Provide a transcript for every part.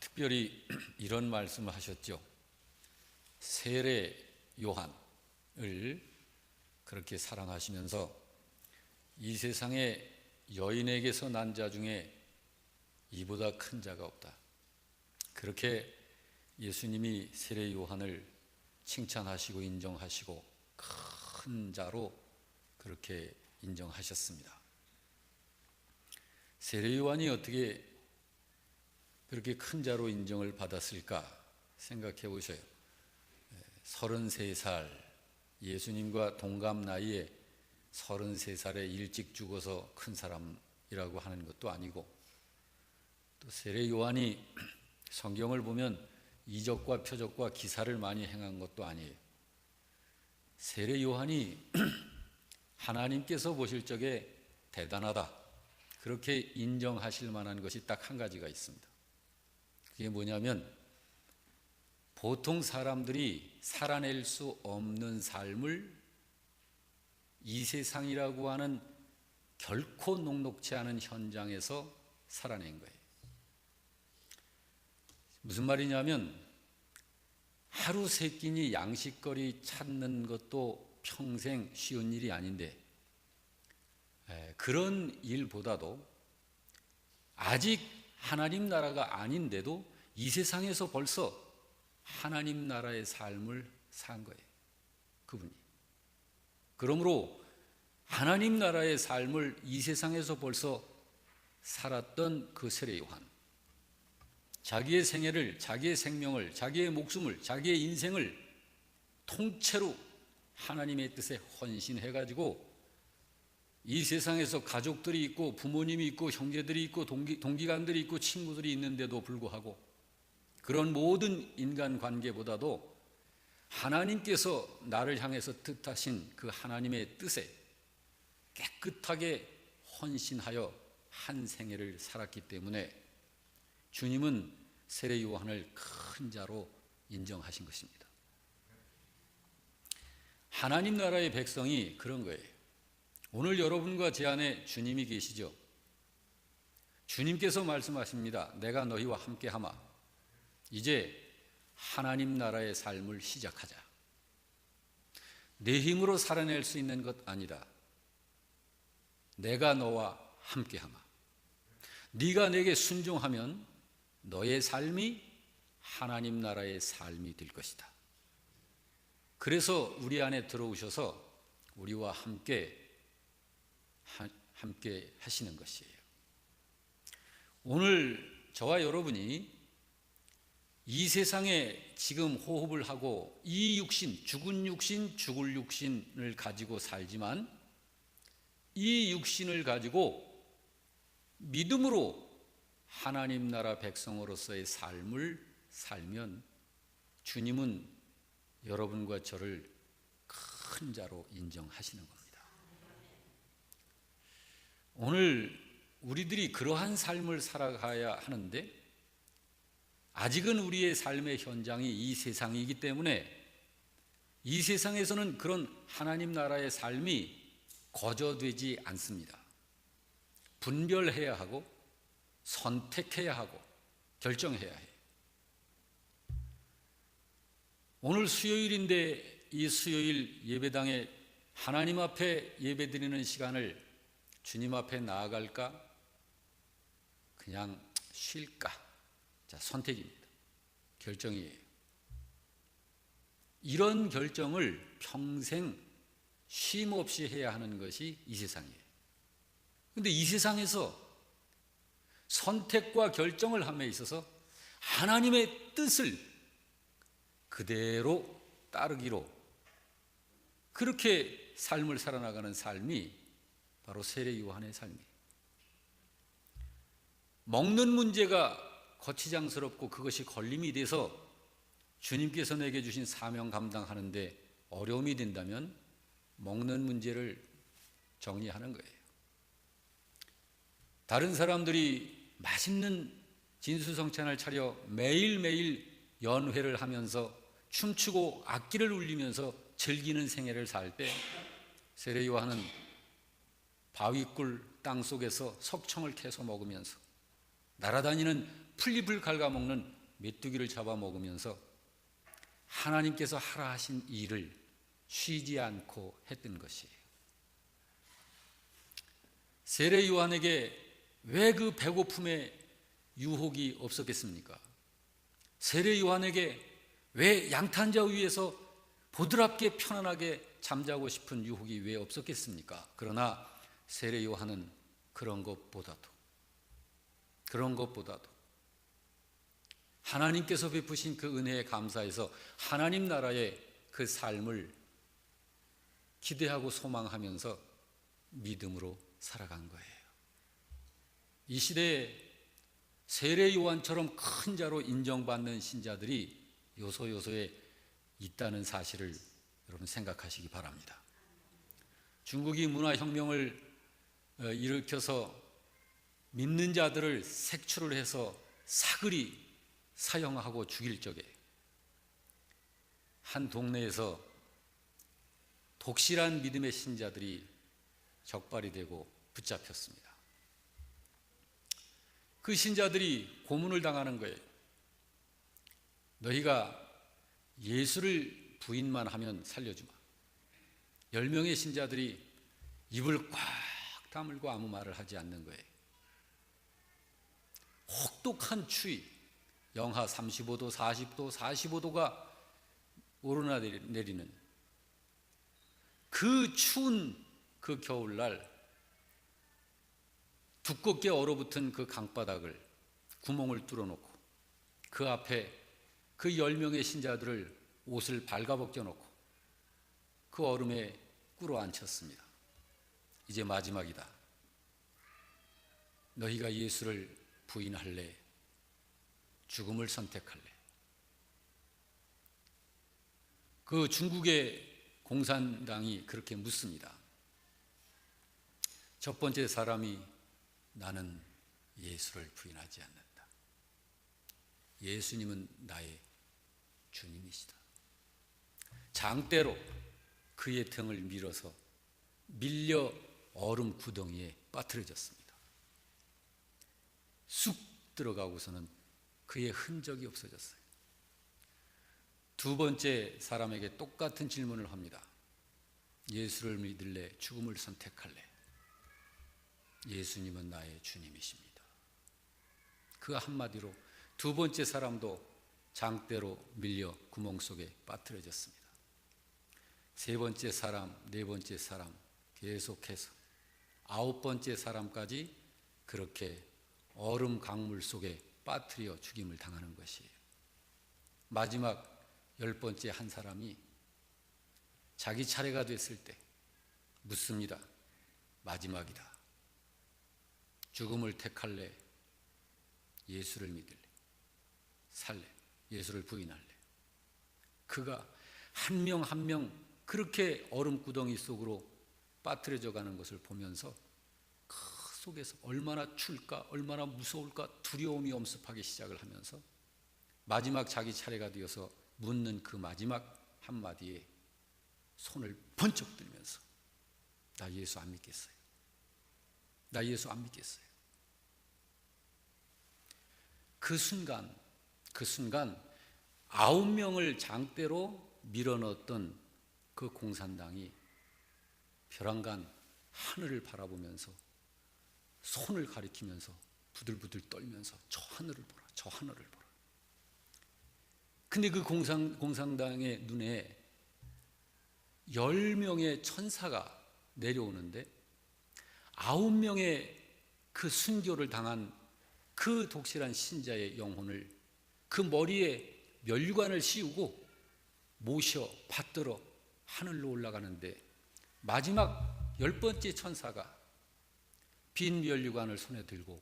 특별히 이런 말씀을 하셨죠. 세례 요한을 그렇게 사랑하시면서 이 세상에 여인에게서 난 자 중에 이보다 큰 자가 없다. 그렇게 예수님이 세례 요한을 칭찬하시고 인정하시고 큰 자로 그렇게 인정하셨습니다. 세례 요한이 어떻게 그렇게 큰 자로 인정을 받았을까 생각해 보셔요. 33살, 예수님과 동갑 나이에 33살에 일찍 죽어서 큰 사람이라고 하는 것도 아니고, 또 세례 요한이 성경을 보면 이적과 표적과 기사를 많이 행한 것도 아니에요. 세례 요한이 하나님께서 보실 적에 대단하다, 그렇게 인정하실 만한 것이 딱 한 가지가 있습니다. 그게 뭐냐면, 보통 사람들이 살아낼 수 없는 삶을 이 세상이라고 하는 결코 녹록지 않은 현장에서 살아낸 거예요. 무슨 말이냐면, 하루 세 끼니 양식거리 찾는 것도 평생 쉬운 일이 아닌데, 그런 일보다도 아직 하나님 나라가 아닌데도 이 세상에서 벌써 하나님 나라의 삶을 산 거예요, 그분이. 그러므로 하나님 나라의 삶을 이 세상에서 벌써 살았던 그 세례 요한, 자기의 생애를, 자기의 생명을, 자기의 목숨을, 자기의 인생을 통째로 하나님의 뜻에 헌신해가지고 이 세상에서 가족들이 있고 부모님이 있고 형제들이 있고 동기간들이 있고 친구들이 있는데도 불구하고 그런 모든 인간관계보다도 하나님께서 나를 향해서 뜻하신 그 하나님의 뜻에 깨끗하게 헌신하여 한 생애를 살았기 때문에 주님은 세례 요한을 큰 자로 인정하신 것입니다. 하나님 나라의 백성이 그런 거예요. 오늘 여러분과 제 안에 주님이 계시죠. 주님께서 말씀하십니다. 내가 너희와 함께하마. 이제 하나님 나라의 삶을 시작하자. 내 힘으로 살아낼 수 있는 것 아니다. 내가 너와 함께하마. 네가 내게 순종하면 너의 삶이 하나님 나라의 삶이 될 것이다. 그래서 우리 안에 들어오셔서 우리와 함께 하시는 것이에요. 오늘 저와 여러분이 이 세상에 지금 호흡을 하고 이 육신, 죽은 육신, 죽을 육신을 가지고 살지만 이 육신을 가지고 믿음으로 하나님 나라 백성으로서의 삶을 살면 주님은 여러분과 저를 큰 자로 인정하시는 겁니다. 오늘 우리들이 그러한 삶을 살아가야 하는데 아직은 우리의 삶의 현장이 이 세상이기 때문에 이 세상에서는 그런 하나님 나라의 삶이 거저되지 않습니다. 분별해야 하고 선택해야 하고 결정해야 해요. 오늘 수요일인데 이 수요일 예배당에 하나님 앞에 예배드리는 시간을 주님 앞에 나아갈까? 그냥 쉴까? 자, 선택입니다. 결정이에요. 이런 결정을 평생 쉼 없이 해야 하는 것이 이 세상이에요. 그런데 이 세상에서 선택과 결정을 함에 있어서 하나님의 뜻을 그대로 따르기로 그렇게 삶을 살아나가는 삶이 바로 세례 요한의 삶이에요. 먹는 문제가 거치장스럽고 그것이 걸림이 돼서 주님께서 내게 주신 사명 감당하는데 어려움이 된다면 먹는 문제를 정리하는 거예요. 다른 사람들이 맛있는 진수성찬을 차려 매일매일 연회를 하면서 춤추고 악기를 울리면서 즐기는 생애를 살 때 세례 요한은 바위굴 땅속에서 석청을 캐서 먹으면서 날아다니는 풀잎을 갉아먹는 메뚜기를 잡아먹으면서 하나님께서 하라 하신 일을 쉬지 않고 했던 것이에요. 세례 요한에게 왜 그 배고픔의 유혹이 없었겠습니까? 세례 요한에게 왜 양탄자 위에서 보드랍게 편안하게 잠자고 싶은 유혹이 왜 없었겠습니까? 그러나 세례 요한은 그런 것보다도 하나님께서 베푸신 그 은혜에 감사해서 하나님 나라의 그 삶을 기대하고 소망하면서 믿음으로 살아간 거예요. 이 시대에 세례 요한처럼 큰 자로 인정받는 신자들이 요소요소에 있다는 사실을 여러분 생각하시기 바랍니다. 중국이 문화혁명을 일으켜서 믿는 자들을 색출을 해서 사글이 사형하고 죽일 적에 한 동네에서 독실한 믿음의 신자들이 적발이 되고 붙잡혔습니다. 그 신자들이 고문을 당하는 거예요. 너희가 예수를 부인만 하면 살려주마. 10명의 신자들이 입을 꽉 다물고 아무 말을 하지 않는 거예요. 혹독한 추위, 영하 35도, 40도, 45도가 오르내리는 그 추운 그 겨울날 두껍게 얼어붙은 그 강바닥을 구멍을 뚫어놓고 그 앞에 그 10명의 신자들을 옷을 발가벗겨 놓고 그 얼음에 꿇어 앉혔습니다. 이제 마지막이다. 너희가 예수를 부인할래? 죽음을 선택할래? 그 중국의 공산당이 그렇게 묻습니다. 첫 번째 사람이 나는 예수를 부인하지 않는다. 예수님은 나의 주님이시다. 장대로 그의 등을 밀려 얼음 구덩이에 빠뜨려졌습니다. 쑥 들어가고서는 그의 흔적이 없어졌어요. 두 번째 사람에게 똑같은 질문을 합니다. 예수를 믿을래? 죽음을 선택할래? 예수님은 나의 주님이십니다. 그 한마디로 두 번째 사람도 장대로 밀려 구멍 속에 빠뜨려졌습니다. 세 번째 사람, 네 번째 사람 계속해서 9번째 사람까지 그렇게 얼음 강물 속에 빠뜨려 죽임을 당하는 것이에요. 마지막 10번째 한 사람이 자기 차례가 됐을 때 묻습니다. 마지막이다. 죽음을 택할래? 예수를 믿을래? 살래? 예수를 부인할래? 그가 한 명 한 명 그렇게 얼음 구덩이 속으로 빠뜨려져 가는 것을 보면서 그 속에서 얼마나 추울까, 얼마나 무서울까 두려움이 엄습하기 시작을 하면서 마지막 자기 차례가 되어서 묻는 그 마지막 한마디에 손을 번쩍 들면서 나 예수 안 믿겠어요. 나 예수 안 믿겠어요. 그 순간 9명을 장대로 밀어넣었던 그 공산당이 벼랑간 하늘을 바라보면서 손을 가리키면서 부들부들 떨면서 저 하늘을 보라, 저 하늘을 보라. 근데 그 공산당의 눈에 10명의 천사가 내려오는데 9명의 그 순교를 당한 그 독실한 신자의 영혼을 그 머리에 면류관을 씌우고 모셔 받들어 하늘로 올라가는데 마지막 10번째 천사가 빈 면류관을 손에 들고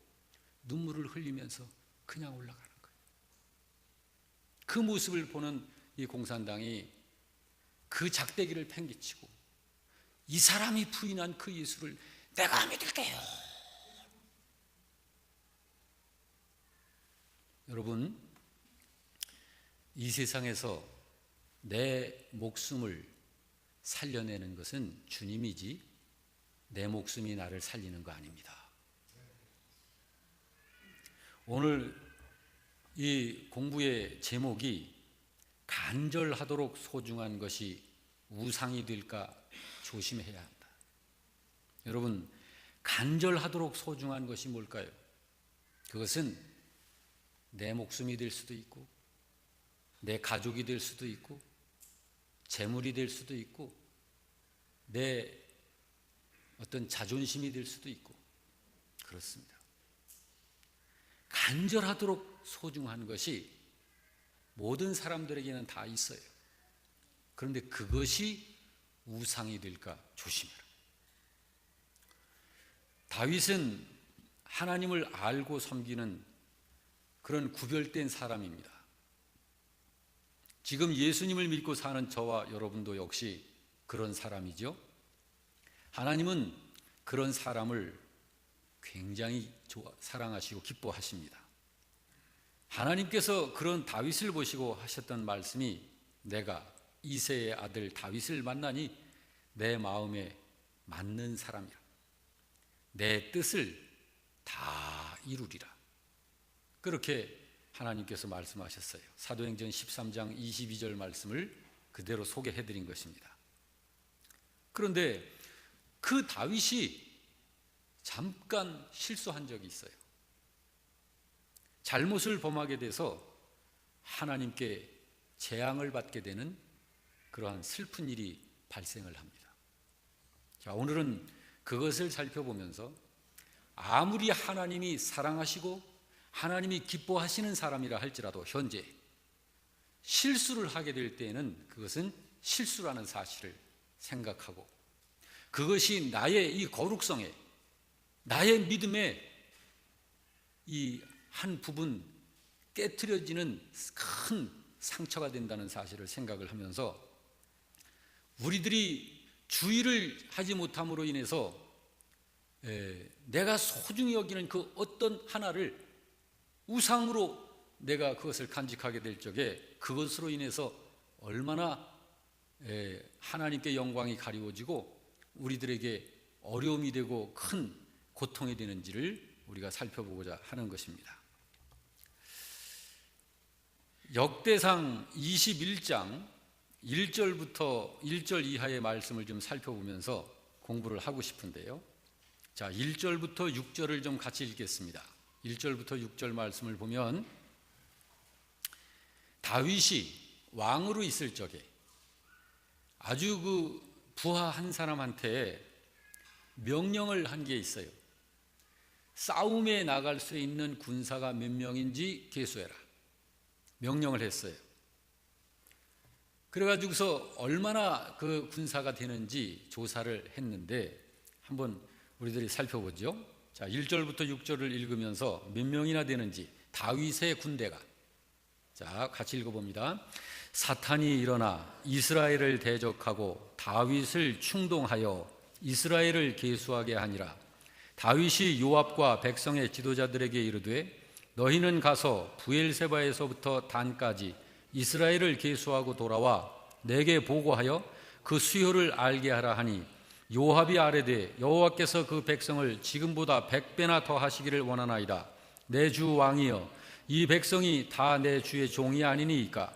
눈물을 흘리면서 그냥 올라가는 거예요. 그 모습을 보는 이 공산당이 그 작대기를 팽개치고 이 사람이 부인한 그 예수를 내가 믿을게요. 여러분, 이 세상에서 내 목숨을 살려내는 것은 주님이지 내 목숨이 나를 살리는 거 아닙니다. 오늘 이 공부의 제목이 간절하도록 소중한 것이 우상이 될까 조심해야 한다. 여러분, 간절하도록 소중한 것이 뭘까요? 그것은 내 목숨이 될 수도 있고, 내 가족이 될 수도 있고, 재물이 될 수도 있고, 내 어떤 자존심이 될 수도 있고, 그렇습니다. 간절하도록 소중한 것이 모든 사람들에게는 다 있어요. 그런데 그것이 우상이 될까 조심해라. 다윗은 하나님을 알고 섬기는 그런 구별된 사람입니다. 지금 예수님을 믿고 사는 저와 여러분도 역시 그런 사람이죠. 하나님은 그런 사람을 굉장히 사랑하시고 기뻐하십니다. 하나님께서 그런 다윗을 보시고 하셨던 말씀이 내가 이새의 아들 다윗을 만나니 내 마음에 맞는 사람이라. 내 뜻을 다 이루리라. 그렇게 하나님께서 말씀하셨어요. 사도행전 13장 22절 말씀을 그대로 소개해드린 것입니다. 그런데 그 다윗이 잠깐 실수한 적이 있어요. 잘못을 범하게 돼서 하나님께 재앙을 받게 되는 그러한 슬픈 일이 발생을 합니다. 자, 오늘은 그것을 살펴보면서 아무리 하나님이 사랑하시고 하나님이 기뻐하시는 사람이라 할지라도 현재 실수를 하게 될 때에는 그것은 실수라는 사실을 생각하고 그것이 나의 이 거룩성에, 나의 믿음에 이 한 부분 깨트려지는 큰 상처가 된다는 사실을 생각을 하면서 우리들이 주의를 하지 못함으로 인해서 내가 소중히 여기는 그 어떤 하나를 우상으로 내가 그것을 간직하게 될 적에 그것으로 인해서 얼마나 하나님께 영광이 가리워지고 우리들에게 어려움이 되고 큰 고통이 되는지를 우리가 살펴보고자 하는 것입니다. 역대상 21장 1절부터 1절 이하의 말씀을 좀 살펴보면서 공부를 하고 싶은데요. 자, 1절부터 6절을 좀 같이 읽겠습니다. 1절부터 6절 말씀을 보면 다윗이 왕으로 있을 적에 아주 그 부하 한 사람한테 명령을 한 게 있어요. 싸움에 나갈 수 있는 군사가 몇 명인지 계수해라. 명령을 했어요. 그래가지고서 얼마나 그 군사가 되는지 조사를 했는데 한번 우리들이 살펴보죠. 자, 1절부터 6절을 읽으면서 몇 명이나 되는지 다윗의 군대가, 자, 같이 읽어봅니다. 사탄이 일어나 이스라엘을 대적하고 다윗을 충동하여 이스라엘을 계수하게 하니라. 다윗이 요압과 백성의 지도자들에게 이르되 너희는 가서 부엘세바에서부터 단까지 이스라엘을 계수하고 돌아와 내게 보고하여 그 수요를 알게 하라 하니 요압이 아뢰되 여호와께서 그 백성을 지금보다 100배나 더 하시기를 원하나이다. 내 주 왕이여, 이 백성이 다 내 주의 종이 아니니이까?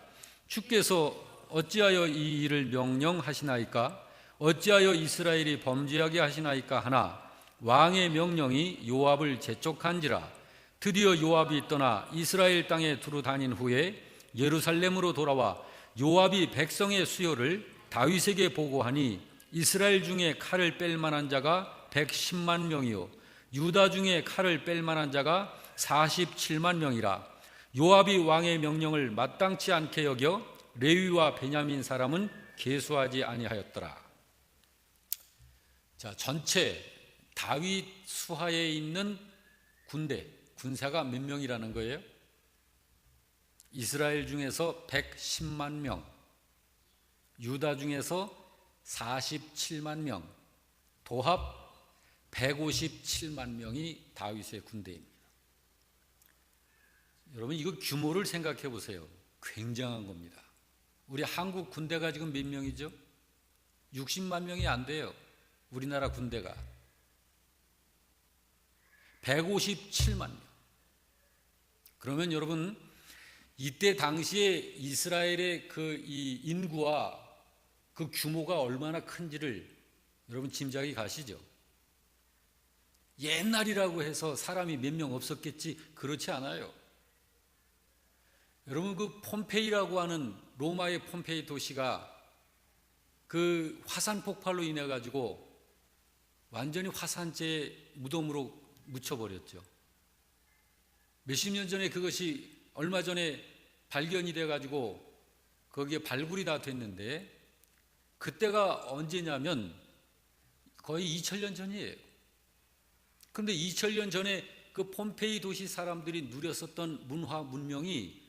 주께서 어찌하여 이 일을 명령하시나이까? 어찌하여 이스라엘이 범죄하게 하시나이까 하나 왕의 명령이 요압을 재촉한지라. 드디어 요압이 떠나 이스라엘 땅에 두루 다닌 후에 예루살렘으로 돌아와 요압이 백성의 수요를 다윗에게 보고하니 이스라엘 중에 칼을 뺄 만한 자가 110만 명이요 유다 중에 칼을 뺄 만한 자가 47만 명이라. 요압이 왕의 명령을 마땅치 않게 여겨 레위와 베냐민 사람은 계수하지 아니하였더라. 자, 전체 다윗 수하에 있는 군사가 몇 명이라는 거예요? 이스라엘 중에서 110만 명, 유다 중에서 47만 명, 도합 157만 명이 다윗의 군대입니다. 여러분, 이거 규모를 생각해 보세요. 굉장한 겁니다. 우리 한국 군대가 지금 몇 명이죠? 60만 명이 안 돼요. 우리나라 군대가 157만 명. 그러면 여러분, 이때 당시에 이스라엘의 이 인구와 그 규모가 얼마나 큰지를 여러분 짐작이 가시죠? 옛날이라고 해서 사람이 몇 명 없었겠지? 그렇지 않아요. 여러분, 그 폼페이라고 하는 로마의 폼페이 도시가 그 화산 폭발로 인해 가지고 완전히 화산재 무덤으로 묻혀버렸죠. 몇십 년 전에 그것이 얼마 전에 발견이 돼 가지고 거기에 발굴이 다 됐는데, 그때가 언제냐면 거의 2000년 전이에요. 그런데 2000년 전에 그 폼페이 도시 사람들이 누렸었던 문화 문명이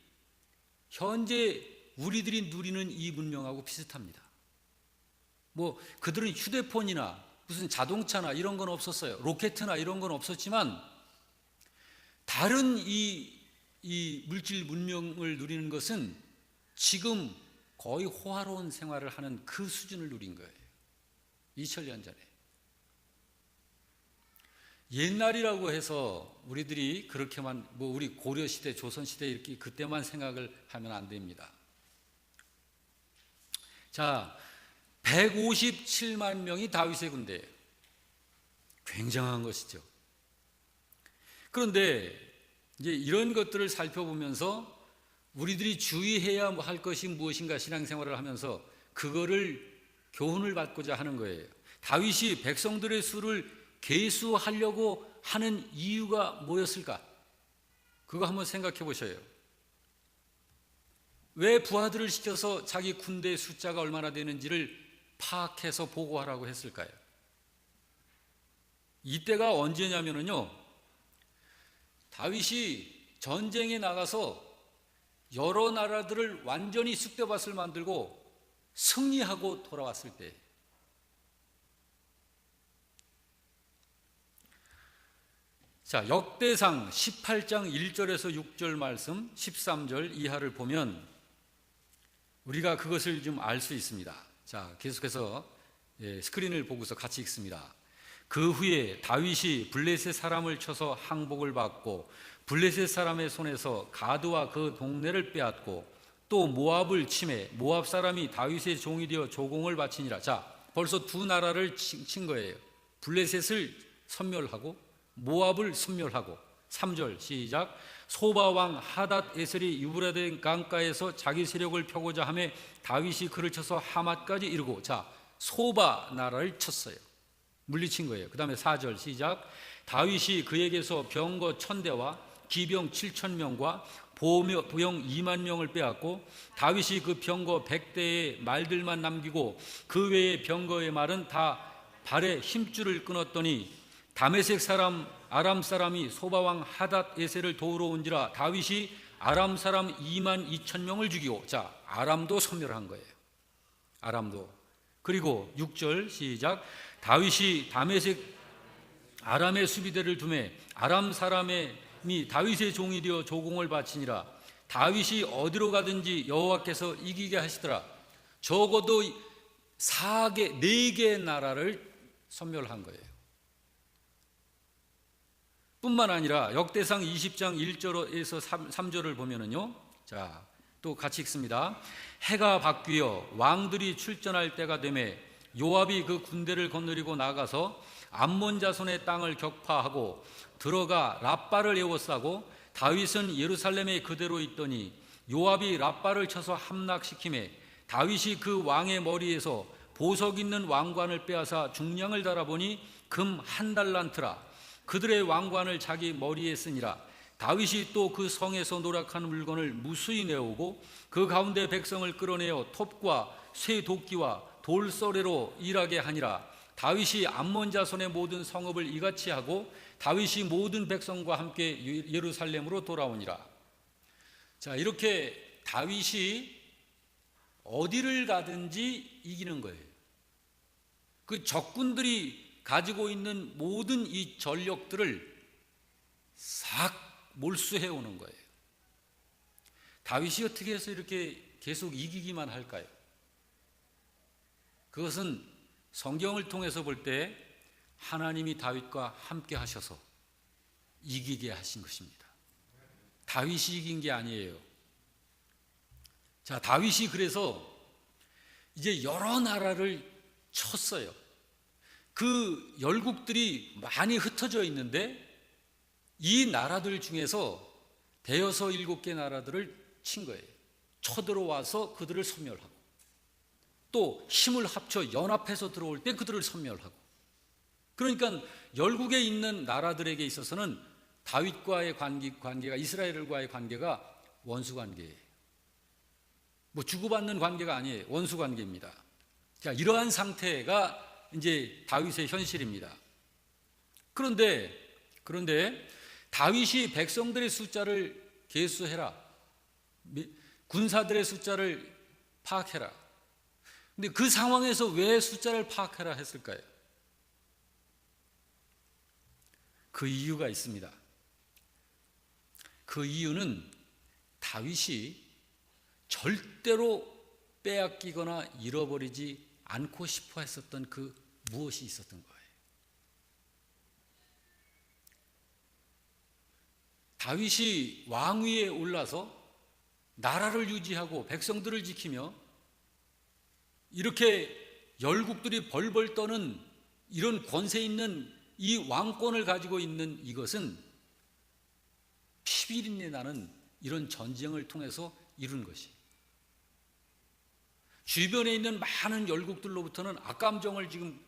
현재 우리들이 누리는 이 문명하고 비슷합니다. 뭐 그들은 휴대폰이나 무슨 자동차나 이런 건 없었어요. 로켓이나 이런 건 없었지만 다른 이 물질 문명을 누리는 것은 지금 거의 호화로운 생활을 하는 그 수준을 누린 거예요. 2000년 전에. 옛날이라고 해서 우리들이 그렇게만 뭐 우리 고려시대, 조선시대 이렇게 그때만 생각을 하면 안 됩니다. 자, 157만 명이 다윗의 군대예요. 굉장한 것이죠. 그런데 이제 이런 것들을 살펴보면서 우리들이 주의해야 할 것이 무엇인가 신앙생활을 하면서 그거를 교훈을 받고자 하는 거예요. 다윗이 백성들의 수를 계수하려고 하는 이유가 뭐였을까? 그거 한번 생각해 보셔요. 왜 부하들을 시켜서 자기 군대의 숫자가 얼마나 되는지를 파악해서 보고하라고 했을까요? 이때가 언제냐면요, 다윗이 전쟁에 나가서 여러 나라들을 완전히 쑥대밭을 만들고 승리하고 돌아왔을 때, 자, 역대상 18장 1절에서 6절 말씀 13절 이하를 보면 우리가 그것을 좀 알 수 있습니다. 자, 계속해서 스크린을 보고서 같이 읽습니다. 그 후에 다윗이 블레셋 사람을 쳐서 항복을 받고 블레셋 사람의 손에서 가드와 그 동네를 빼앗고 또 모압을 침해 모압 사람이 다윗의 종이 되어 조공을 바치니라. 자, 벌써 두 나라를 친 거예요. 블레셋을 섬멸하고 모압을 섬멸하고. 3절 시작. 소바 왕 하닷 에셀이 유브라데 강가에서 자기 세력을 펴고자 하며 다윗이 그를 쳐서 하맛까지 이르고. 자, 소바 나라를 쳤어요. 물리친 거예요. 그 다음에 4절 시작. 다윗이 그에게서 병거 1000대와 기병 7000명과 보병 2만 명을 빼앗고 다윗이 그 병거 100대의 말들만 남기고 그 외의 병거의 말은 다 발에 힘줄을 끊었더니 다메섹 사람 아람 사람이 소바왕 하닷 에셀을 도우러 온지라 다윗이 아람 사람 2만 2천 명을 죽이고. 자, 아람도 섬멸한 거예요. 아람도. 그리고 6절 시작. 다윗이 다메섹 아람의 수비대를 두매 아람 사람이 다윗의 종이 되어 조공을 바치니라. 다윗이 어디로 가든지 여호와께서 이기게 하시더라. 적어도 4개 나라를 섬멸한 거예요. 뿐만 아니라 역대상 20장 1절에서 3절을 보면은요, 자, 또 같이 읽습니다. 해가 바뀌어 왕들이 출전할 때가 되매 요압이 그 군대를 거느리고 나가서 암몬 자손의 땅을 격파하고 들어가 랍바를 에워싸고 다윗은 예루살렘에 그대로 있더니 요압이 랍바를 쳐서 함락시키매 다윗이 그 왕의 머리에서 보석 있는 왕관을 빼앗아 중량을 달아보니 금 1달란트라. 그들의 왕관을 자기 머리에 쓰니라. 다윗이 또 그 성에서 노력한 물건을 무수히 내오고 그 가운데 백성을 끌어내어 톱과 쇠 도끼와 돌서래로 일하게 하니라. 다윗이 암몬 자손의 모든 성읍을 이같이 하고 다윗이 모든 백성과 함께 예루살렘으로 돌아오니라. 자, 이렇게 다윗이 어디를 가든지 이기는 거예요. 그 적군들이 가지고 있는 모든 이 전력들을 싹 몰수해 오는 거예요. 다윗이 어떻게 해서 이렇게 계속 이기기만 할까요? 그것은 성경을 통해서 볼 때 하나님이 다윗과 함께 하셔서 이기게 하신 것입니다. 다윗이 이긴 게 아니에요. 자, 다윗이 그래서 이제 여러 나라를 쳤어요. 그 열국들이 많이 흩어져 있는데 이 나라들 중에서 대여섯 7개 나라들을 친 거예요. 쳐들어와서 그들을 섬멸하고, 또 힘을 합쳐 연합해서 들어올 때 그들을 섬멸하고. 그러니까 열국에 있는 나라들에게 있어서는 다윗과의 관계가, 이스라엘과의 관계가 원수 관계예요. 뭐 주고받는 관계가 아니에요. 원수 관계입니다. 자, 이러한 상태가 이제 다윗의 현실입니다. 그런데 다윗이 백성들의 숫자를 계수해라, 군사들의 숫자를 파악해라. 근데 그 상황에서 왜 숫자를 파악해라 했을까요? 그 이유가 있습니다. 그 이유는 다윗이 절대로 빼앗기거나 잃어버리지 않고 싶어 했었던 그 무엇이 있었던 거예요. 다윗이 왕위에 올라서 나라를 유지하고 백성들을 지키며 이렇게 열국들이 벌벌 떠는 이런 권세 있는 이 왕권을 가지고 있는 이것은 피비린내 나는 이런 전쟁을 통해서 이룬 것이, 주변에 있는 많은 열국들로부터는 악감정을 지금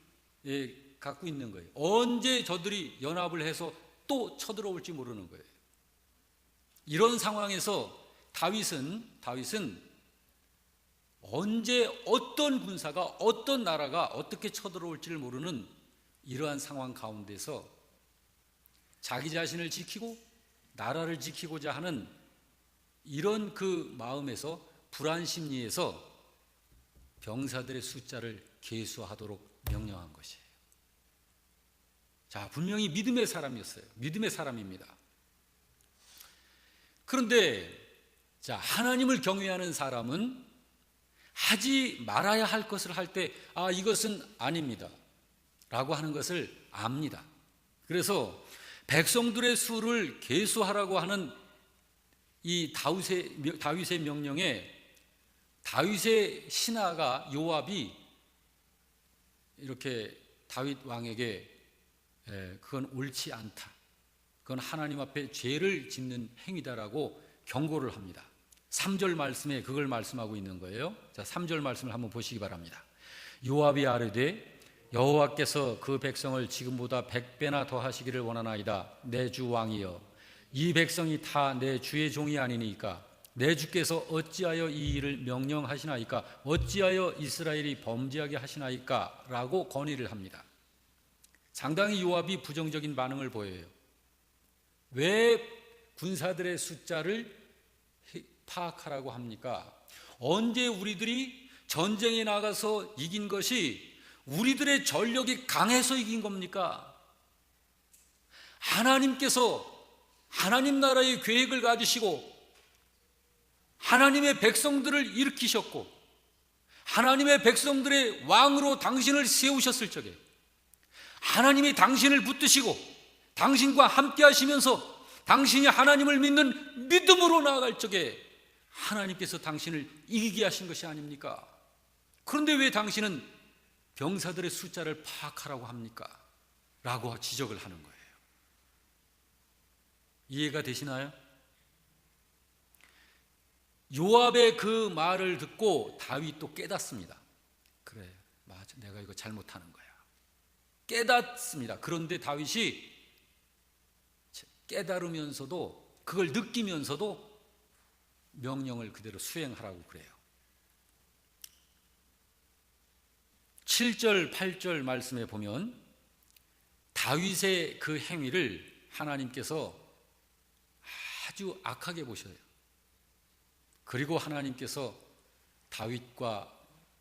갖고 있는 거예요. 언제 저들이 연합을 해서 또 쳐들어올지 모르는 거예요. 이런 상황에서 다윗은 언제 어떤 군사가, 어떤 나라가 어떻게 쳐들어올지를 모르는 이러한 상황 가운데서 자기 자신을 지키고 나라를 지키고자 하는 이런 그 마음에서, 불안 심리에서 병사들의 숫자를 계수하도록 명령한 것이에요. 자, 분명히 믿음의 사람이었어요. 믿음의 사람입니다. 그런데 자, 하나님을 경외하는 사람은 하지 말아야 할 것을 할 때 이것은 아닙니다 라고 하는 것을 압니다. 그래서 백성들의 수를 계수하라고 하는 이 다윗의 명령에 다윗의 신하가 요압이 이렇게 다윗 왕에게 그건 옳지 않다, 그건 하나님 앞에 죄를 짓는 행위다라고 경고를 합니다. 3절 말씀에 그걸 말씀하고 있는 거예요. 자, 3절 말씀을 한번 보시기 바랍니다. 요압이 아뢰되 여호와께서 그 백성을 지금보다 100배나 더 하시기를 원하나이다. 내 주 왕이여, 이 백성이 다 내 주의 종이 아니니까 내 주께서 어찌하여 이 일을 명령하시나이까? 어찌하여 이스라엘이 범죄하게 하시나이까? 라고 건의를 합니다. 상당히 요압이 부정적인 반응을 보여요. 왜 군사들의 숫자를 파악하라고 합니까? 언제 우리들이 전쟁에 나가서 이긴 것이 우리들의 전력이 강해서 이긴 겁니까? 하나님께서 하나님 나라의 계획을 가지시고 하나님의 백성들을 일으키셨고 하나님의 백성들의 왕으로 당신을 세우셨을 적에 하나님이 당신을 붙드시고 당신과 함께 하시면서 당신이 하나님을 믿는 믿음으로 나아갈 적에 하나님께서 당신을 이기게 하신 것이 아닙니까? 그런데 왜 당신은 병사들의 숫자를 파악하라고 합니까? 라고 지적을 하는 거예요. 이해가 되시나요? 요압의 그 말을 듣고 다윗도 깨닫습니다. 그래, 맞아, 내가 이거 잘못하는 거야. 깨닫습니다. 그런데 다윗이 깨달으면서도, 그걸 느끼면서도 명령을 그대로 수행하라고 그래요. 7절, 8절 말씀에 보면 다윗의 그 행위를 하나님께서 아주 악하게 보셔요. 그리고 하나님께서 다윗과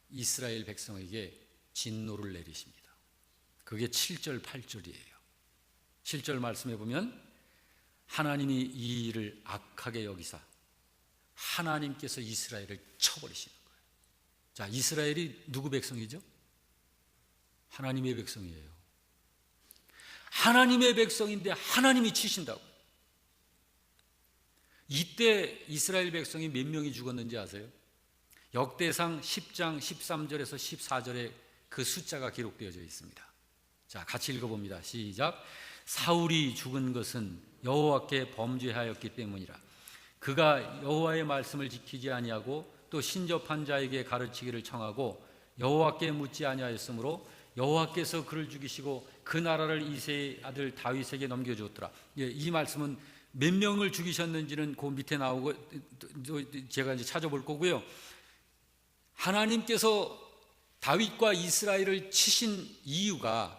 이스라엘 백성에게 진노를 내리십니다. 그게 7절, 8절이에요. 7절 말씀에 보면 하나님이 이 일을 악하게 여기사 하나님께서 이스라엘을 쳐버리시는 거예요. 자, 이스라엘이 누구 백성이죠? 하나님의 백성이에요. 하나님의 백성인데 하나님이 치신다고. 이때 이스라엘 백성이 몇 명이 죽었는지 아세요? 역대상 10장 13절에서 14절에 그 숫자가 기록되어져 있습니다. 자, 같이 읽어봅니다. 시작. 사울이 죽은 것은 여호와께 범죄하였기 때문이라. 그가 여호와의 말씀을 지키지 아니하고 또 신접한 자에게 가르치기를 청하고 여호와께 묻지 아니하였으므로 여호와께서 그를 죽이시고 그 나라를 이새의 아들 다윗에게 넘겨주었더라. 이 말씀은 몇 명을 죽이셨는지는 그 밑에 나오고 제가 이제 찾아볼 거고요. 하나님께서 다윗과 이스라엘을 치신 이유가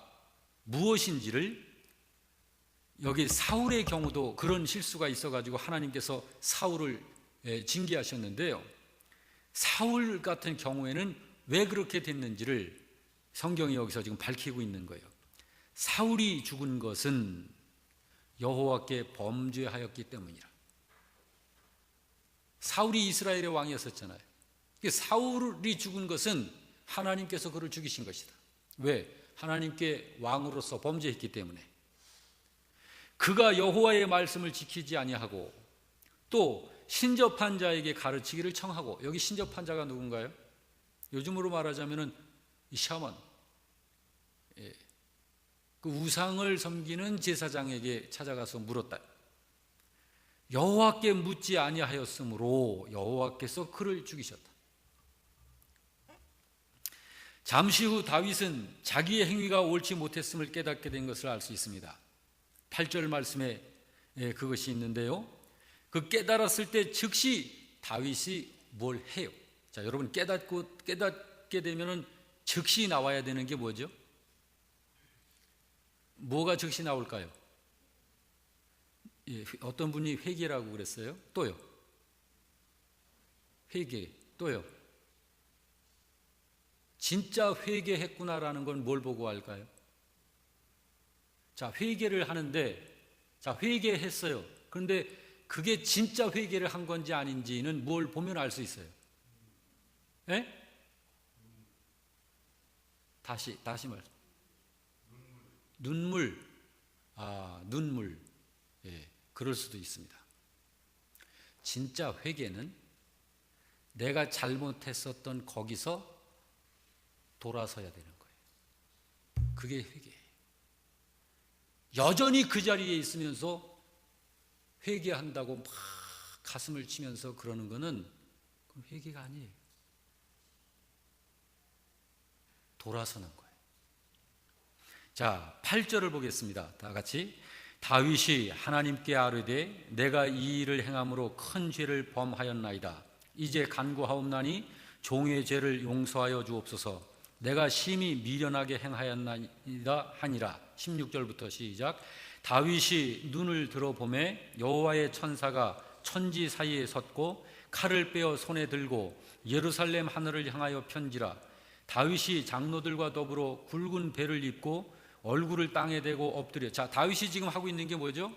무엇인지를, 여기 사울의 경우도 그런 실수가 있어가지고 하나님께서 사울을 징계하셨는데요. 사울 같은 경우에는 왜 그렇게 됐는지를 성경이 여기서 지금 밝히고 있는 거예요. 사울이 죽은 것은 여호와께 범죄하였기 때문이라. 사울이 이스라엘의 왕이었었잖아요. 사울이 죽은 것은 하나님께서 그를 죽이신 것이다. 왜? 하나님께 왕으로서 범죄했기 때문에. 그가 여호와의 말씀을 지키지 아니하고 또 신접한 자에게 가르치기를 청하고, 여기 신접한 자가 누군가요? 요즘으로 말하자면은 이 샤먼, 그 우상을 섬기는 제사장에게 찾아가서 물었다. 여호와께 묻지 아니하였으므로 여호와께서 그를 죽이셨다. 잠시 후 다윗은 자기의 행위가 옳지 못했음을 깨닫게 된 것을 알 수 있습니다. 8절 말씀에 그것이 있는데요. 그 깨달았을 때 즉시 다윗이 뭘 해요? 자, 여러분 깨닫게 되면은 즉시 나와야 되는 게 뭐죠? 뭐가 즉시 나올까요? 어떤 분이 회개라고 그랬어요? 또요? 회개, 또요? 진짜 회개했구나라는 건 뭘 보고 알까요? 자, 회개를 하는데, 자, 회개했어요. 그런데 그게 진짜 회개를 한 건지 아닌지는 뭘 보면 알 수 있어요? 예? 다시 말씀. 눈물. 눈물. 그럴 수도 있습니다. 진짜 회개는 내가 잘못했었던 거기서 돌아서야 되는 거예요. 그게 회개예요. 여전히 그 자리에 있으면서 회개한다고 막 가슴을 치면서 그러는 거는 그건 회개가 아니에요. 돌아서는 거예요. 자, 8절을 보겠습니다. 다 같이. 다윗이 하나님께 아뢰되 내가 이 일을 행함으로 큰 죄를 범하였나이다. 이제 간구하옵나니 종의 죄를 용서하여 주옵소서. 내가 심히 미련하게 행하였나이다 하니라. 16절부터 시작. 다윗이 눈을 들어보매 여호와의 천사가 천지 사이에 섰고 칼을 빼어 손에 들고 예루살렘 하늘을 향하여 편지라. 다윗이 장로들과 더불어 굵은 배를 입고 얼굴을 땅에 대고 엎드려. 자, 다윗이 지금 하고 있는 게 뭐죠?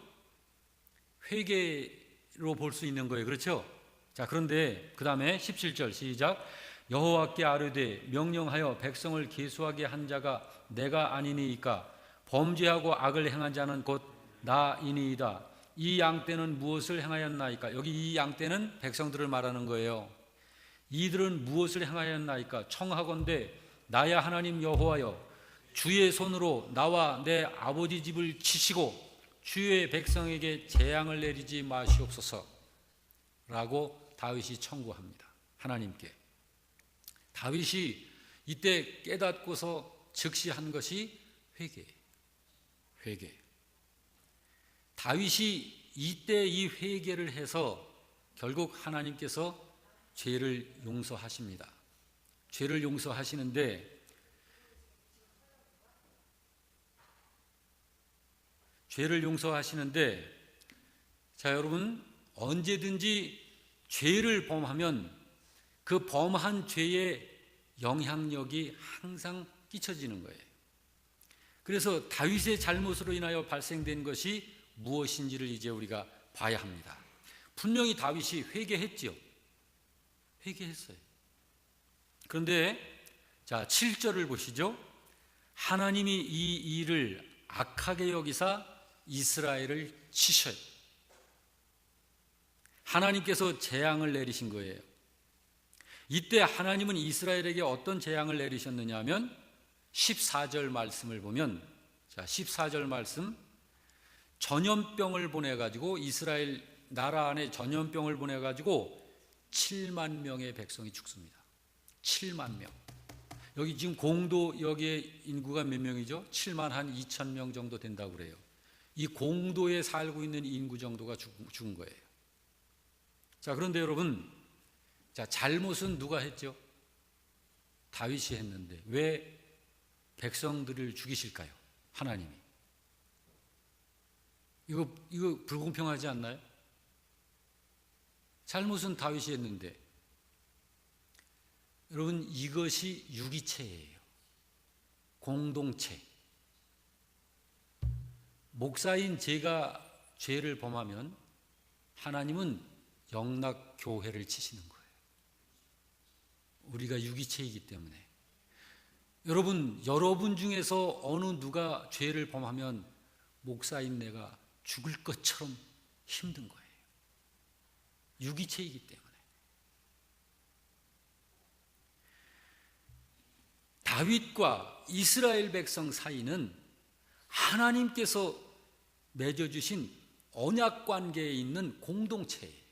회개로 볼 수 있는 거예요. 그렇죠? 자, 그런데 그 다음에 17절 시작. 여호와께 아뢰되 명령하여 백성을 계수하게 한 자가 내가 아니니이까 범죄하고 악을 행한 자는 곧 나이니이다. 이 양떼는 무엇을 행하였나이까? 여기 이 양떼는 백성들을 말하는 거예요. 이들은 무엇을 행하였나이까? 청하건대 나야 하나님 여호와여 주의 손으로 나와 내 아버지 집을 치시고 주의 백성에게 재앙을 내리지 마시옵소서 라고 다윗이 청구합니다. 하나님께. 다윗이 이때 깨닫고서 즉시 한 것이 회개. 다윗이 이때 이 회개를 해서 결국 하나님께서 죄를 용서하십니다. 죄를 용서하시는데 자, 여러분, 언제든지 죄를 범하면 그 범한 죄의 영향력이 항상 끼쳐지는 거예요. 그래서 다윗의 잘못으로 인하여 발생된 것이 무엇인지를 이제 우리가 봐야 합니다. 분명히 다윗이 회개했지요. 회개했어요. 그런데 자, 7절을 보시죠. 하나님이 이 일을 악하게 여기사 이스라엘을 치셔요. 하나님께서 재앙을 내리신 거예요. 이때 하나님은 이스라엘에게 어떤 재앙을 내리셨느냐 하면 14절 말씀을 보면, 자, 14절 말씀, 전염병을 보내가지고, 이스라엘 나라 안에 전염병을 보내가지고 7만 명의 백성이 죽습니다. 7만 명. 여기 지금 공도, 여기에 인구가 몇 명이죠? 7만 한 2천 명 정도 된다고 그래요. 이 공도에 살고 있는 인구 정도가 죽은 거예요. 자, 그런데 여러분, 자, 잘못은 누가 했죠? 다윗이 했는데 왜 백성들을 죽이실까요? 하나님이. 이거 불공평하지 않나요? 잘못은 다윗이 했는데, 여러분, 이것이 유기체예요. 공동체. 목사인 제가 죄를 범하면 하나님은 영락교회를 치시는 거예요. 우리가 유기체이기 때문에. 여러분 중에서 어느 누가 죄를 범하면 목사인 내가 죽을 것처럼 힘든 거예요. 유기체이기 때문에. 다윗과 이스라엘 백성 사이는 하나님께서 맺어주신 언약 관계에 있는 공동체예요.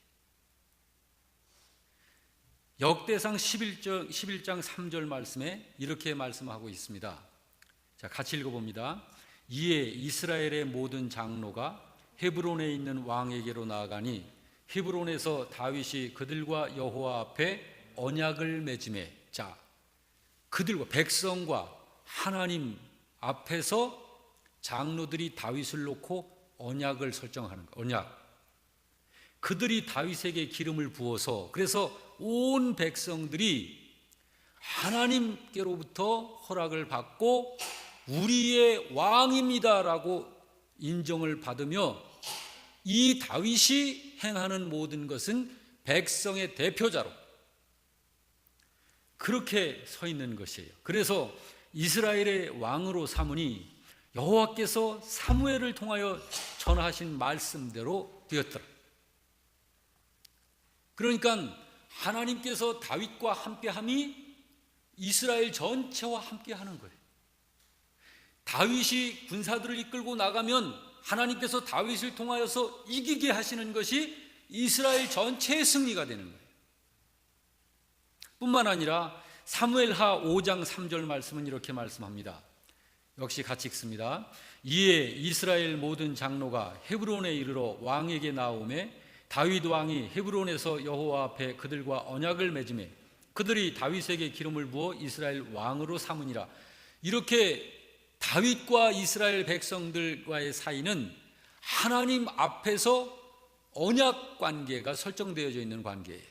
역대상 11장 3절 말씀에 이렇게 말씀하고 있습니다. 자, 같이 읽어봅니다. 이에 이스라엘의 모든 장로가 헤브론에 있는 왕에게로 나아가니 헤브론에서 다윗이 그들과 여호와 앞에 언약을 맺음에, 자, 그들과 백성과 하나님 앞에서 장로들이 다윗을 놓고 언약을 설정하는 거예요. 언약. 그들이 다윗에게 기름을 부어서, 그래서 온 백성들이 하나님께로부터 허락을 받고 우리의 왕입니다라고 인정을 받으며, 이 다윗이 행하는 모든 것은 백성의 대표자로 그렇게 서 있는 것이에요. 그래서 이스라엘의 왕으로 삼으니 여호와께서 사무엘을 통하여 전하신 말씀대로 되었더라. 그러니까 하나님께서 다윗과 함께함이 이스라엘 전체와 함께하는 거예요. 다윗이 군사들을 이끌고 나가면 하나님께서 다윗을 통하여서 이기게 하시는 것이 이스라엘 전체의 승리가 되는 거예요. 뿐만 아니라 사무엘하 5장 3절 말씀은 이렇게 말씀합니다. 역시 같이 읽습니다. 이에 이스라엘 모든 장로가 헤브론에 이르러 왕에게 나오매 다윗 왕이 헤브론에서 여호와 앞에 그들과 언약을 맺음에 그들이 다윗에게 기름을 부어 이스라엘 왕으로 삼으니라. 이렇게 다윗과 이스라엘 백성들과의 사이는 하나님 앞에서 언약 관계가 설정되어져 있는 관계예요.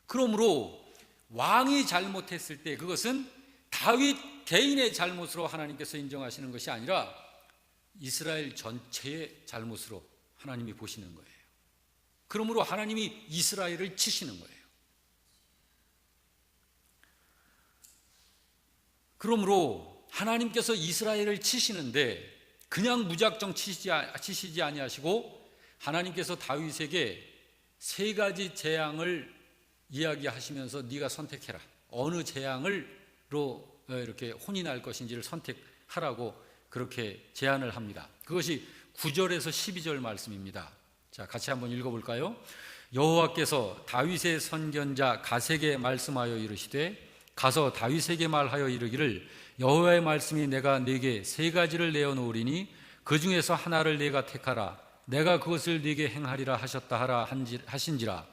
그러므로 왕이 잘못했을 때 그것은 다윗 개인의 잘못으로 하나님께서 인정하시는 것이 아니라 이스라엘 전체의 잘못으로 하나님이 보시는 거예요. 그러므로 하나님이 이스라엘을 치시는 거예요. 그러므로 하나님께서 이스라엘을 치시는데 그냥 무작정 치시지 아니하시고 하나님께서 다윗에게 세 가지 재앙을 이야기하시면서 네가 선택해라. 어느 재앙으로 이렇게 혼이 날 것인지를 선택하라고 그렇게 제안을 합니다. 그것이 9절에서 12절 말씀입니다. 자, 같이 한번 읽어볼까요? 여호와께서 다윗의 선견자 갓에게 말씀하여 이르시되 가서 다윗에게 말하여 이르기를 여호와의 말씀이 내가 네게 세 가지를 내어놓으리니 그 중에서 하나를 네가 택하라. 내가 그것을 네게 행하리라 하셨다 하라 하신지라.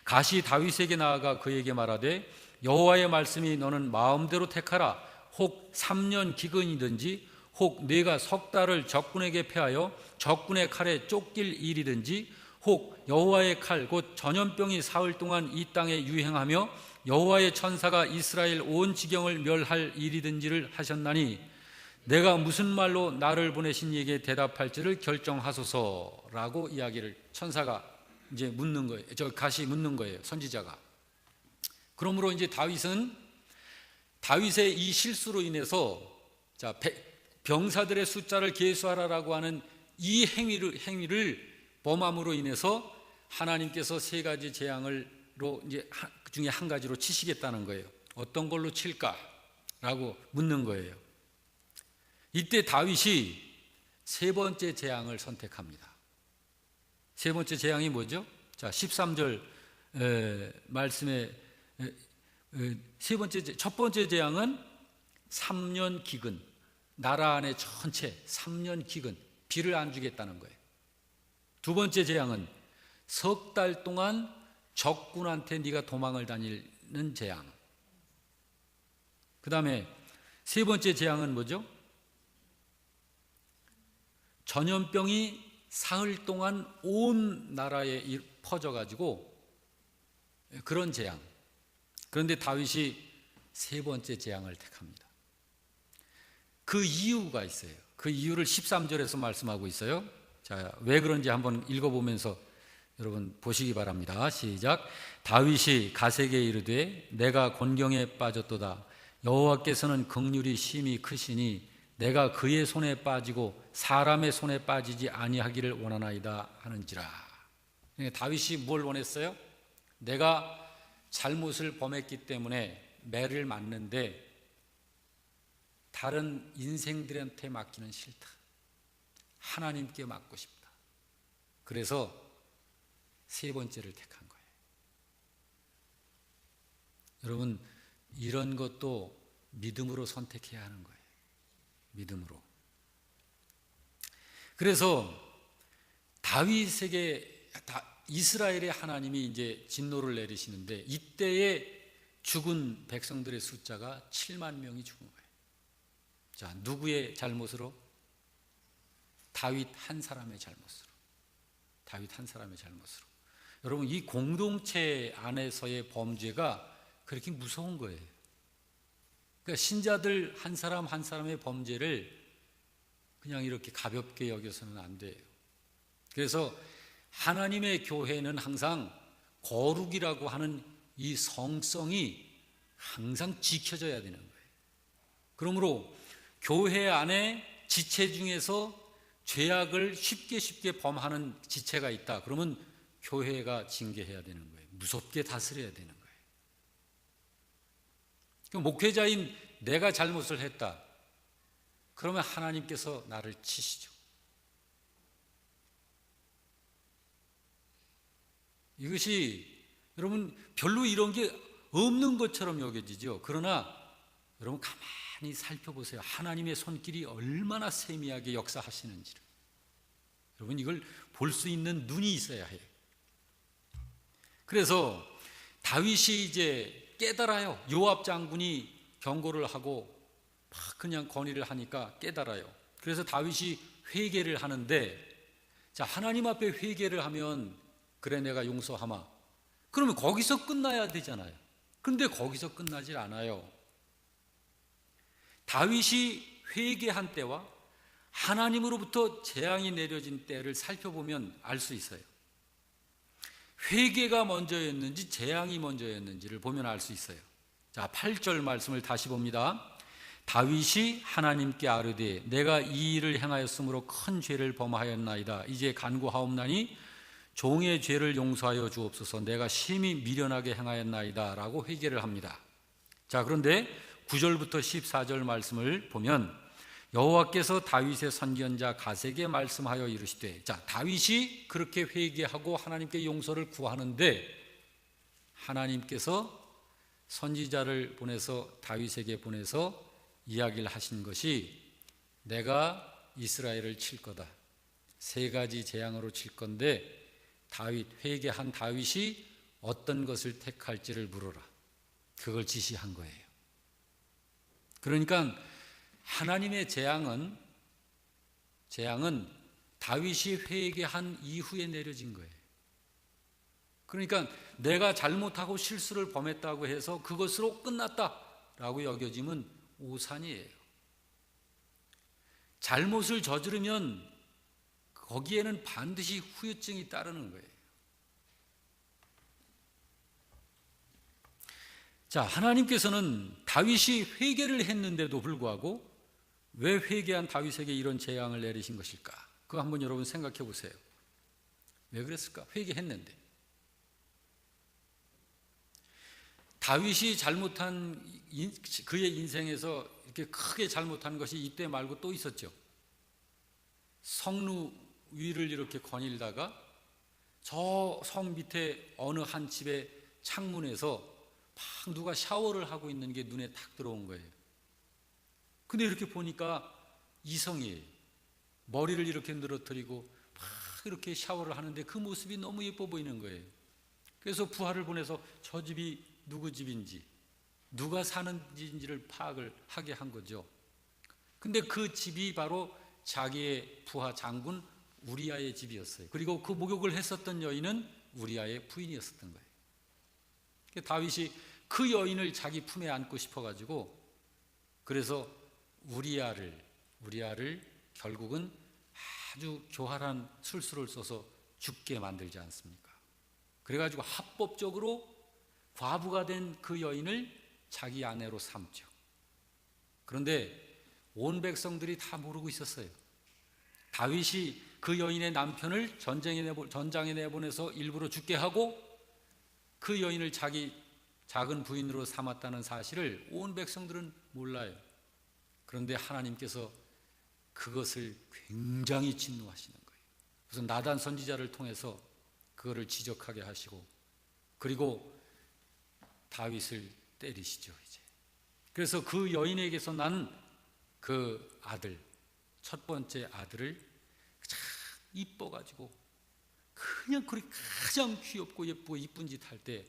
갓이 다윗에게 나아가 그에게 말하되 여호와의 말씀이 너는 마음대로 택하라. 혹 3년 기근이든지 혹 네가 석 달을 적군에게 패하여 적군의 칼에 쫓길 일이든지 혹 여호와의 칼 곧 전염병이 사흘 동안 이 땅에 유행하며 여호와의 천사가 이스라엘 온 지경을 멸할 일이든지를 하셨나니 내가 무슨 말로 나를 보내신 이에게 대답할지를 결정하소서라고 이야기를 천사가 이제 묻는 거예요. 갓이 묻는 거예요. 선지자가. 그러므로 이제 다윗의 이 실수로 인해서 자, 병사들의 숫자를 계수하라라고 하는 이 행위를 범함으로 인해서 하나님께서 세 가지 재앙을 이제 그 중에 한 가지로 치시겠다는 거예요. 어떤 걸로 칠까라고 묻는 거예요. 이때 다윗이 세 번째 재앙을 선택합니다. 세 번째 재앙이 뭐죠? 자, 13절 말씀에 첫 번째 재앙은 3년 기근, 나라 안에 전체 3년 기근, 비를 안 주겠다는 거예요. 두 번째 재앙은 석 달 동안 적군한테 네가 도망을 다니는 재앙. 그 다음에 세 번째 재앙은 뭐죠? 전염병이 사흘 동안 온 나라에 퍼져가지고 그런 재앙. 그런데 다윗이 세 번째 재앙을 택합니다. 그 이유가 있어요. 그 이유를 13절에서 말씀하고 있어요. 자, 왜 그런지 한번 읽어보면서 여러분 보시기 바랍니다. 시작. 다윗이 가세게 이르되 내가 곤경에 빠졌도다. 여호와께서는 긍휼이 심히 크시니 내가 그의 손에 빠지고 사람의 손에 빠지지 아니하기를 원하나이다 하는지라. 다윗이 뭘 원했어요? 내가 잘못을 범했기 때문에 매를 맞는데 다른 인생들한테 맡기는 싫다. 하나님께 맡고 싶다. 그래서 세 번째를 택한 거예요. 여러분, 이런 것도 믿음으로 선택해야 하는 거예요. 믿음으로. 그래서 다윗에게 이스라엘의 하나님이 이제 진노를 내리시는데 이때에 죽은 백성들의 숫자가 7만 명이 죽은 거예요. 자, 누구의 잘못으로? 다윗 한 사람의 잘못으로. 다윗 한 사람의 잘못으로. 여러분, 이 공동체 안에서의 범죄가 그렇게 무서운 거예요. 그러니까 신자들 한 사람 한 사람의 범죄를 그냥 이렇게 가볍게 여겨서는 안 돼요. 그래서 하나님의 교회는 항상 거룩이라고 하는 이 성성이 항상 지켜져야 되는 거예요. 그러므로 교회 안에 지체 중에서 죄악을 쉽게 범하는 지체가 있다. 그러면 교회가 징계해야 되는 거예요. 무섭게 다스려야 되는 거예요. 목회자인 내가 잘못을 했다. 그러면 하나님께서 나를 치시죠. 이것이 여러분 별로 이런 게 없는 것처럼 여겨지죠. 그러나 여러분 가만히 살펴보세요. 하나님의 손길이 얼마나 세미하게 역사하시는지를. 여러분 이걸 볼 수 있는 눈이 있어야 해요. 그래서 다윗이 이제 깨달아요. 요압 장군이 경고를 하고 막 그냥 건의를 하니까 깨달아요. 그래서 다윗이 회개를 하는데, 자, 하나님 앞에 회개를 하면 그래 내가 용서하마. 그러면 거기서 끝나야 되잖아요. 그런데 거기서 끝나질 않아요. 다윗이 회개한 때와 하나님으로부터 재앙이 내려진 때를 살펴보면 알 수 있어요. 회개가 먼저였는지 재앙이 먼저였는지를 보면 알 수 있어요. 자, 8절 말씀을 다시 봅니다. 다윗이 하나님께 아뢰되 내가 이 일을 행하였으므로 큰 죄를 범하였나이다. 이제 간구하옵나니 종의 죄를 용서하여 주옵소서. 내가 심히 미련하게 행하였나이다 라고 회개를 합니다. 자, 그런데 9절부터 14절 말씀을 보면 여호와께서 다윗의 선견자 갓에게 말씀하여 이르시되, 자, 다윗이 그렇게 회개하고 하나님께 용서를 구하는데 하나님께서 선지자를 보내서 다윗에게 보내서 이야기를 하신 것이 내가 이스라엘을 칠 거다. 세 가지 재앙으로 칠 건데 다윗, 회개한 다윗이 어떤 것을 택할지를 물어라. 그걸 지시한 거예요. 그러니까 하나님의 재앙은 다윗이 회개한 이후에 내려진 거예요. 그러니까 내가 잘못하고 실수를 범했다고 해서 그것으로 끝났다라고 여겨지면 오산이에요. 잘못을 저지르면 거기에는 반드시 후유증이 따르는 거예요. 자, 하나님께서는 다윗이 회개를 했는데도 불구하고 왜 회개한 다윗에게 이런 재앙을 내리신 것일까? 그거 한번 여러분 생각해 보세요. 왜 그랬을까? 회개했는데. 다윗이 잘못한 그의 인생에서 이렇게 크게 잘못한 것이 이때 말고 또 있었죠. 성루 위를 이렇게 거닐다가 저 성 밑에 어느 한 집의 창문에서 막 누가 샤워를 하고 있는 게 눈에 탁 들어온 거예요. 근데 이렇게 보니까 이성이에요. 머리를 이렇게 늘어뜨리고 막 이렇게 샤워를 하는데 그 모습이 너무 예뻐 보이는 거예요. 그래서 부하를 보내서 저 집이 누구 집인지, 누가 사는 집인지를 파악을 하게 한 거죠. 근데 그 집이 바로 자기의 부하 장군 우리아의 집이었어요. 그리고 그 목욕을 했었던 여인은 우리아의 부인이었었던 거예요. 다윗이 그 여인을 자기 품에 안고 싶어가지고 그래서 우리아를 결국은 아주 교활한 술수를 써서 죽게 만들지 않습니까? 그래가지고 합법적으로 과부가 된 그 여인을 자기 아내로 삼죠. 그런데 온 백성들이 다 모르고 있었어요. 다윗이 그 여인의 남편을 전장에 내보내서 일부러 죽게 하고 그 여인을 자기 작은 부인으로 삼았다는 사실을 온 백성들은 몰라요. 그런데 하나님께서 그것을 굉장히 진노하시는 거예요. 그래서 나단 선지자를 통해서 그거를 지적하게 하시고 그리고 다윗을 때리시죠. 이제 그래서 그 여인에게서 난 그 아들, 첫 번째 아들을 참 이뻐가지고 그냥 그렇게 가장 귀엽고 예쁘고 이쁜 짓 할 때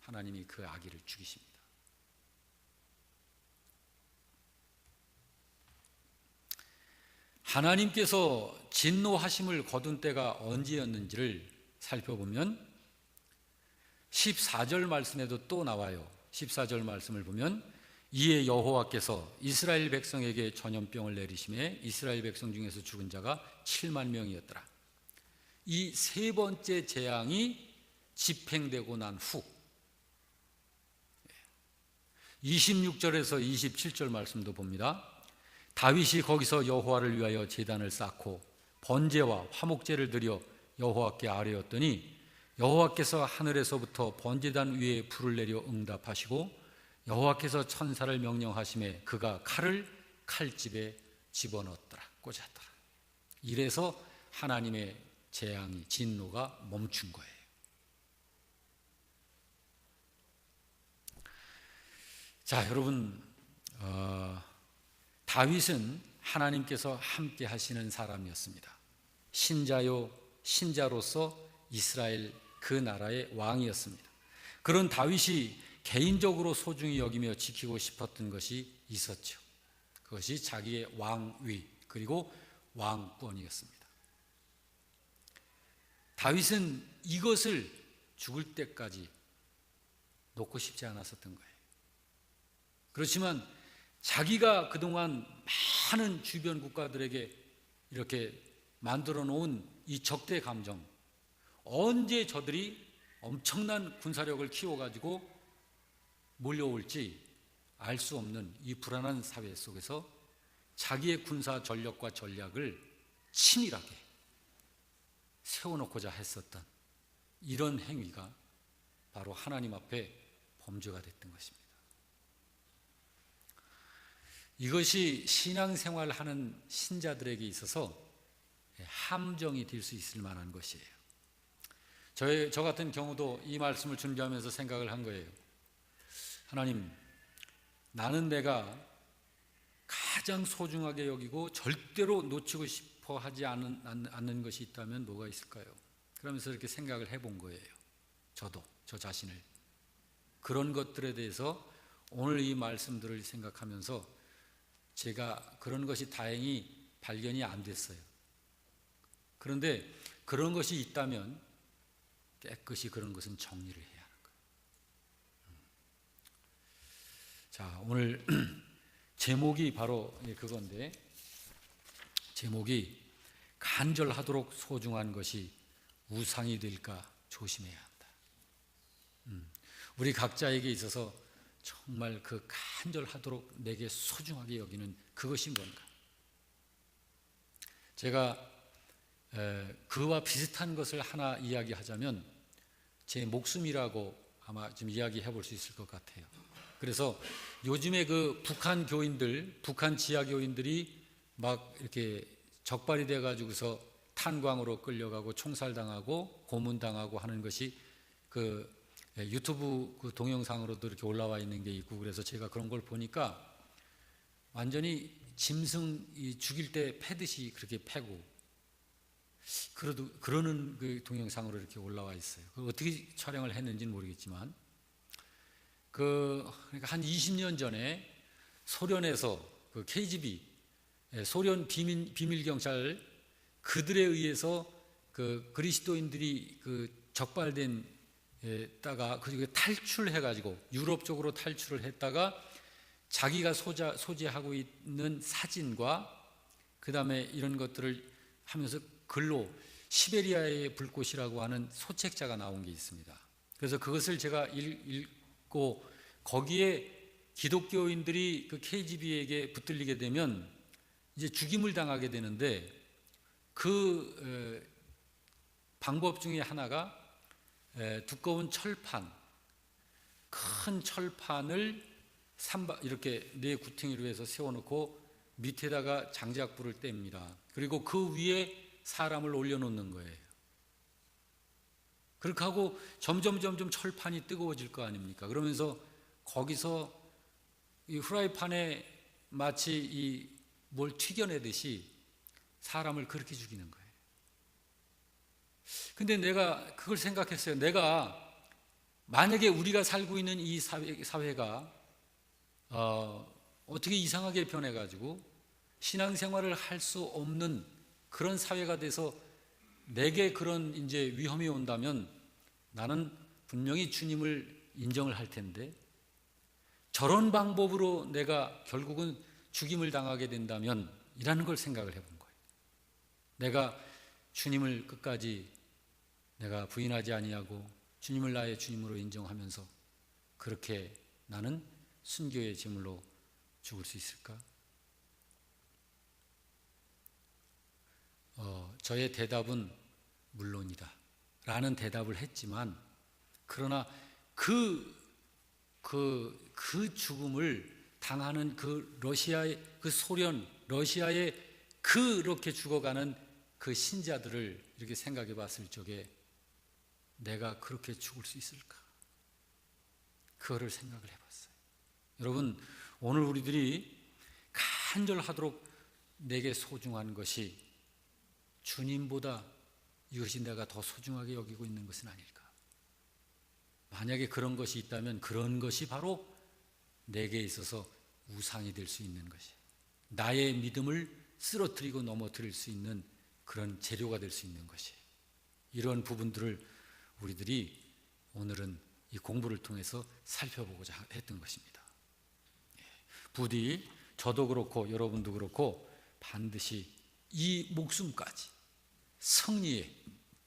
하나님이 그 아기를 죽이십니다. 하나님께서 진노하심을 거둔 때가 언제였는지를 살펴보면 14절 말씀에도 또 나와요. 14절 말씀을 보면 이에 여호와께서 이스라엘 백성에게 전염병을 내리심에 이스라엘 백성 중에서 죽은 자가 7만 명이었더라. 이 세 번째 재앙이 집행되고 난 후 26절에서 27절 말씀도 봅니다. 다윗이 거기서 여호와를 위하여 제단을 쌓고 번제와 화목제를 드려 여호와께 아뢰었더니 여호와께서 하늘에서부터 번제단 위에 불을 내려 응답하시고 여호와께서 천사를 명령하심에 그가 칼을 칼집에 집어넣었더라, 꽂았더라. 이래서 하나님의 재앙이 진노가 멈춘 거예요. 자, 여러분, 다윗은 하나님께서 함께 하시는 사람이었습니다. 신자요 신자로서 이스라엘 그 나라의 왕이었습니다. 그런 다윗이 개인적으로 소중히 여기며 지키고 싶었던 것이 있었죠. 그것이 자기의 왕위 그리고 왕권이었습니다. 다윗은 이것을 죽을 때까지 놓고 싶지 않았었던 거예요. 그렇지만 자기가 그동안 많은 주변 국가들에게 이렇게 만들어 놓은 이 적대 감정, 언제 저들이 엄청난 군사력을 키워가지고 몰려올지 알 수 없는 이 불안한 사회 속에서 자기의 군사 전력과 전략을 치밀하게 세워놓고자 했었던 이런 행위가 바로 하나님 앞에 범죄가 됐던 것입니다. 이것이 신앙생활하는 신자들에게 있어서 함정이 될 수 있을 만한 것이에요. 저 같은 경우도 이 말씀을 준비하면서 생각을 한 거예요. 하나님, 나는 내가 가장 소중하게 여기고 절대로 놓치고 싶어 하지 않는 것이 있다면 뭐가 있을까요? 그러면서 이렇게 생각을 해본 거예요. 저도, 저 자신을. 그런 것들에 대해서 오늘 이 말씀들을 생각하면서 제가 그런 것이 다행히 발견이 안 됐어요. 그런데 그런 것이 있다면 깨끗이 그런 것은 정리를 해야 하는 거예요. 자, 오늘 제목이 바로 그건데, 제목이 간절하도록 소중한 것이 우상이 될까 조심해야 한다. 우리 각자에게 있어서 정말 그 간절하도록 내게 소중하게 여기는 그것이 뭔가. 제가 그와 비슷한 것을 하나 이야기하자면 제 목숨이라고 아마 좀 이야기해 볼 수 있을 것 같아요. 그래서 요즘에 그 북한 교인들, 북한 지하 교인들이 막 이렇게 적발이 돼 가지고서 탄광으로 끌려가고 총살당하고 고문당하고 하는 것이 그 유튜브 그 동영상으로도 이렇게 올라와 있는 게 있고, 그래서 제가 그런 걸 보니까 완전히 짐승 죽일 때 패듯이 그렇게 패고 그러는 그 동영상으로 이렇게 올라와 있어요. 어떻게 촬영을 했는지는 모르겠지만 그러니까 한 20년 전에 소련에서 그 KGB, 소련 비밀 경찰, 그들에 의해서 그 그리스도인들이 그 적발된 다가 그 탈출해 가지고 유럽 쪽으로 탈출을 했다가 자기가 소지하고 있는 사진과 그다음에 이런 것들을 하면서 글로 시베리아의 불꽃이라고 하는 소책자가 나온 게 있습니다. 그래서 그것을 제가 읽고 거기에 기독교인들이 그 KGB에게 붙들리게 되면 이제 죽임을 당하게 되는데 그 방법 중에 하나가 두꺼운 철판, 큰 철판을 이렇게 네 구퉁이로 해서 세워놓고 밑에다가 장작불을 뗍니다. 그리고 그 위에 사람을 올려놓는 거예요. 그렇게 하고 점점 철판이 뜨거워질 거 아닙니까? 그러면서 거기서 이 후라이팬에 마치 뭘 튀겨내듯이 사람을 그렇게 죽이는 거예요. 근데 내가 그걸 생각했어요. 내가 만약에 우리가 살고 있는 이 사회가 어떻게 이상하게 변해가지고 신앙생활을 할 수 없는 그런 사회가 돼서 내게 그런 이제 위험이 온다면 나는 분명히 주님을 인정을 할 텐데, 저런 방법으로 내가 결국은 죽임을 당하게 된다면 이라는 걸 생각을 해본 거예요. 내가 주님을 끝까지 내가 부인하지 아니하고 주님을 나의 주님으로 인정하면서 그렇게 나는 순교의 제물로 죽을 수 있을까? 저의 대답은 물론이다 라는 대답을 했지만, 그러나 그 죽음을 당하는 그 러시아의 그 소련, 러시아의 그렇게 죽어가는 그 신자들을 이렇게 생각해 봤을 적에 내가 그렇게 죽을 수 있을까? 그거를 생각을 해봤어요. 여러분, 오늘 우리들이 간절하도록 내게 소중한 것이 주님보다 이것이 내가 더 소중하게 여기고 있는 것은 아닐까? 만약에 그런 것이 있다면 그런 것이 바로 내게 있어서 우상이 될 수 있는 것이, 나의 믿음을 쓰러뜨리고 넘어뜨릴 수 있는 그런 재료가 될 수 있는 것이, 이런 부분들을 우리들이 오늘은 이 공부를 통해서 살펴보고자 했던 것입니다. 부디 저도 그렇고 여러분도 그렇고 반드시 이 목숨까지 승리의,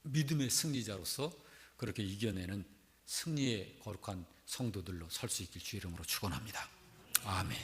믿음의 승리자로서 그렇게 이겨내는 승리의 거룩한 성도들로 설 수 있길 주 이름으로 축원합니다. 아멘.